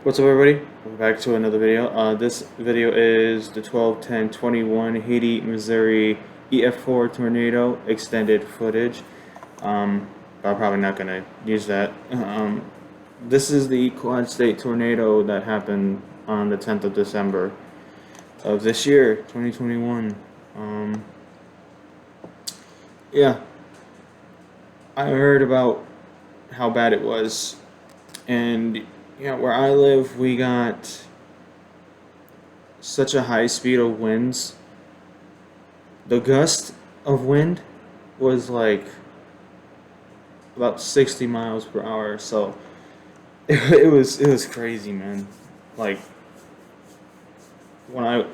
What's up, everybody? Welcome back to another video. This video is the 12/10/21 Haiti, Missouri EF4 tornado extended footage. I'm probably not gonna use that. This is the Quad State tornado that happened on the 10th of December of this year, 2021. Yeah, I heard about how bad it was, and where I live, we got such a high speed of winds. The gust of wind was like about 60 miles per hour, so it was crazy, man. Like when I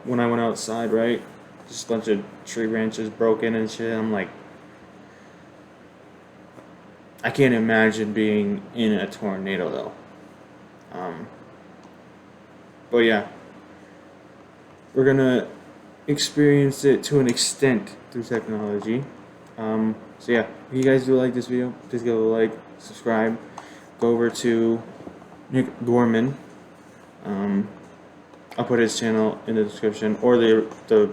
went outside, right, just a bunch of tree branches broken and shit. I'm like, I can't imagine being in a tornado though. But yeah, we're gonna experience it to an extent through technology. So yeah, if you guys do like this video, please give it a like, subscribe, go over to Nick Gorman. I'll put his channel in the description, or the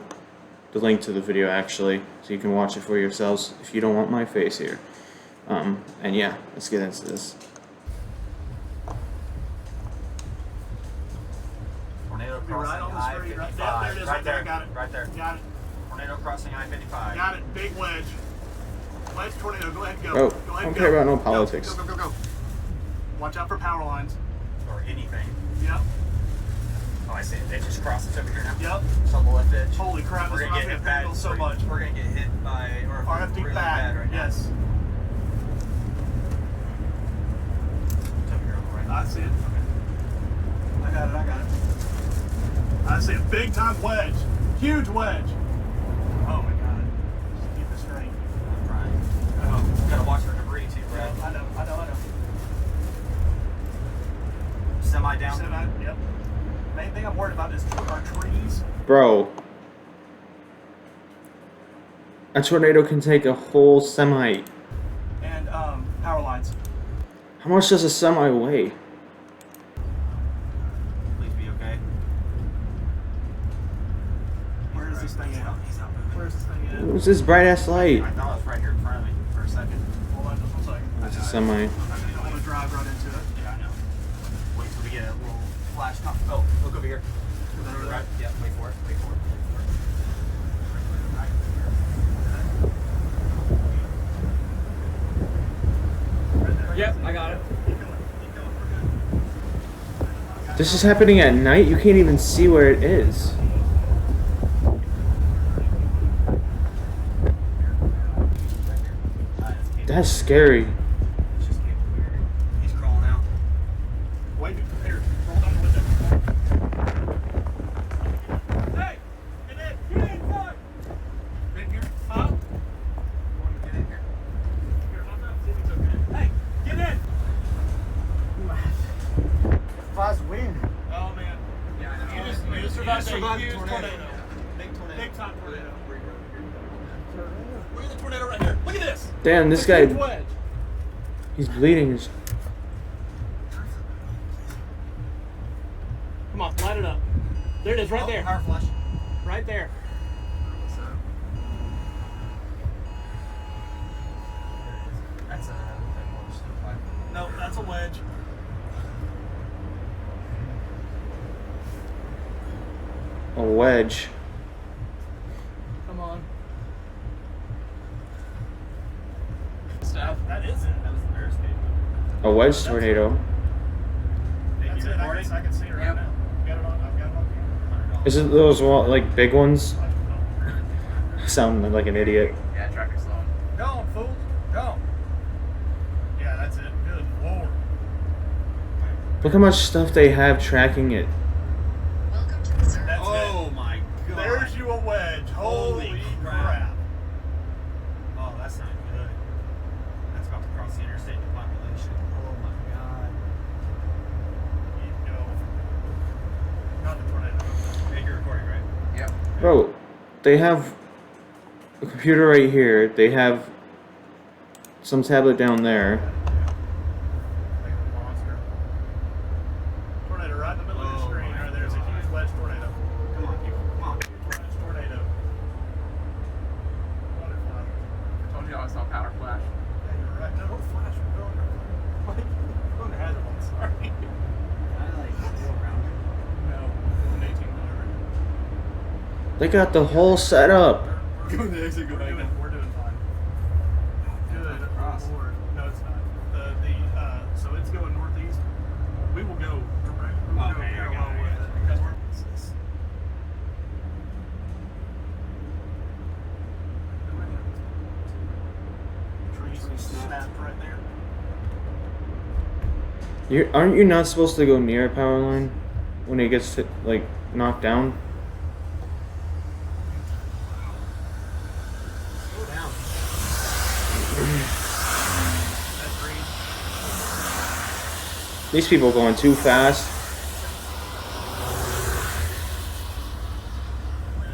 link to the video actually, so you can watch it for yourselves if you don't want my face here. And yeah, let's get into this. Tornado You're crossing right on the street. I-55. Right there it is. Right there. Got it. Right there. Got it. Tornado crossing I-55. Got it. Big wedge. Wedge tornado. Go ahead and go. Oh, Go ahead I and don't go. care about no Go, politics. Go, go, go, go. Watch out for power lines. Or anything. Yep. Oh, I see it. They just crossed us over here now. Yep. It's on the left edge. Holy crap. We're This going to reminds me get of hit bad. Pringle so much. We're going to get hit by RFD really bad. right now. Yes. It's over here on the right. I see it. I got it. I got it. I see a big time wedge. Huge wedge. Oh my god. Just keep it straight. I'm trying. Oh, got to watch for debris too, Brad. I know. Semi down. Yep. Main thing I'm worried about is our trees. Bro, a tornado can take a whole semi. And power lines. How much does a semi weigh? Please be okay. Where is this thing at? He's not moving. Where's this thing at? What's this bright ass light? I thought it was right here in front of me for a second. Hold on just 1 second. That's a semi. I don't want to drive right into it. Yeah, I know. Wait till we get a little flash top. Oh, look over here. Right. Yeah, wait for it. Wait for it. Yep, I got it. This is happening at night? You can't even see where it is. That's scary. It's just getting weird. He's crawling out. Wait, here. Roll down the window. Hey! Get in! Get in! Fuck! In here? Huh? Get in here. Here, I'm not seeing it's okay. Hey! Get in! Fast wind. Oh, man. Yeah, I know. You just survived a huge tornado. tornado. Big tornado. Big time tornado. Look at the tornado right here. Look at this! Damn, this It's a huge guy, wedge. he's bleeding. Come on, light it up. There it is, right there. Power flash. Right there. That's a No, that's a wedge. A wedge. Come on. That is it. That was the bear escape. A wedge tornado. That's it. I can see it right Yep. now. Got it on. I've got it on camera. Is it those like big ones? Sound like an idiot. Yeah, traffic's slowing. Go, fool. Go. Yeah, that's it. Good lord. Look how much stuff they have tracking it. That's Oh it. my god. There's you a wedge. Holy Holy crap. crap. Oh, that's not good. That's about to cross the interstate to population. Oh my god. You go. Not the tornado. Hey, you're recording, right? Yep. Bro, they have a computer right here. They have some tablet down there. Like a monster. right in the middle of the screen, or there's a huge wedge tornado. Come on, people. Come on. Wedge tornado. Butterfly. I told you I saw power flash. Yeah, you're right. No, don't flash. We're going to, like, we're going to hazard one. Sorry. Can I like go around it? No, it's an 18 wheeler. They got the whole setup. Go to the exit. We're doing fine. Good Across. Lord. No, it's not. So it's going northeast. We will go direct. We will go Okay, I parallel got it, with I got it it. because we're. Trees snapped right there. Aren't you not supposed to go near a power line when it gets like knocked down? Slow down. That's green. These people going too fast.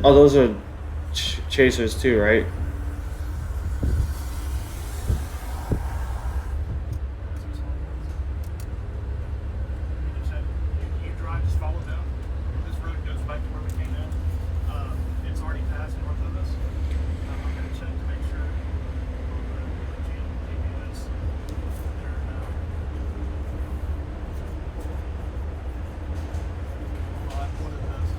Oh, those are chasers too, right? You drive, just follow down. This road goes back to where we came in. It's already passed north of us. I'm going to check to make sure. GPS. There now. What it does.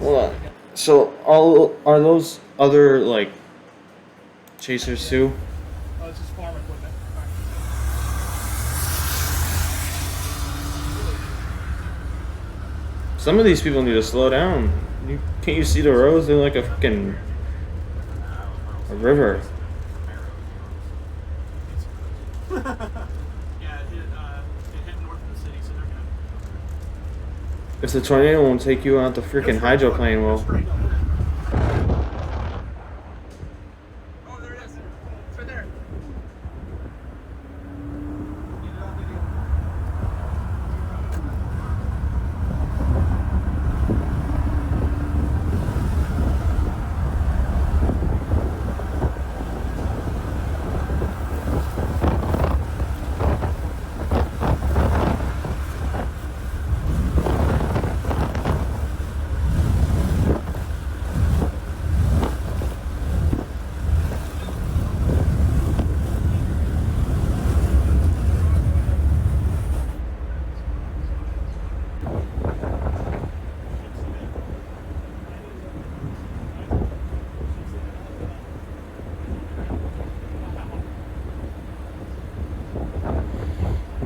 Hold on. So all are those other like chasers too? Oh, it's just farm equipment. Some of these people need to slow down. Can't you see the roads? They're like a fucking a river. Yeah, it hit north of the city, so they're good. If the tornado won't take you out the freaking hydroplane, well, Oh, there it is. It's right there.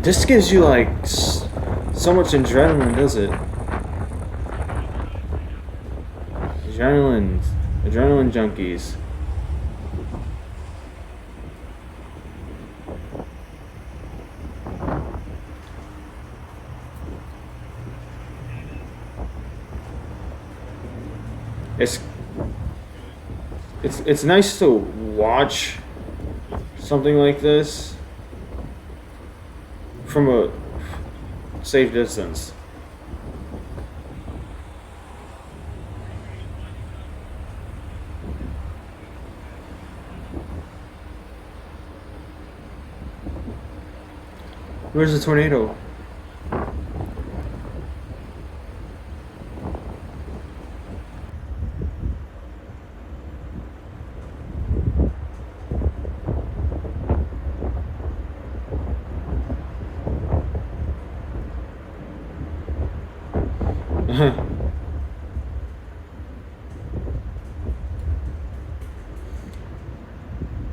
this gives you like so much adrenaline, does it? Adrenaline junkies. It's nice to watch something like this from a safe distance. Where's the tornado?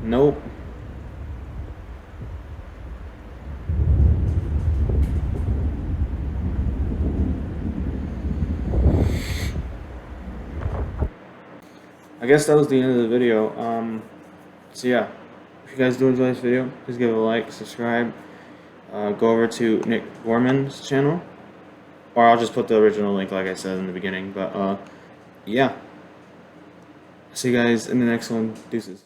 Nope. I guess that was the end of the video. So yeah, if you guys do enjoy this video, please give it a like, subscribe, go over to Nick Gorman's channel, or I'll just put the original link like I said in the beginning. But yeah, see you guys in the next one. Deuces.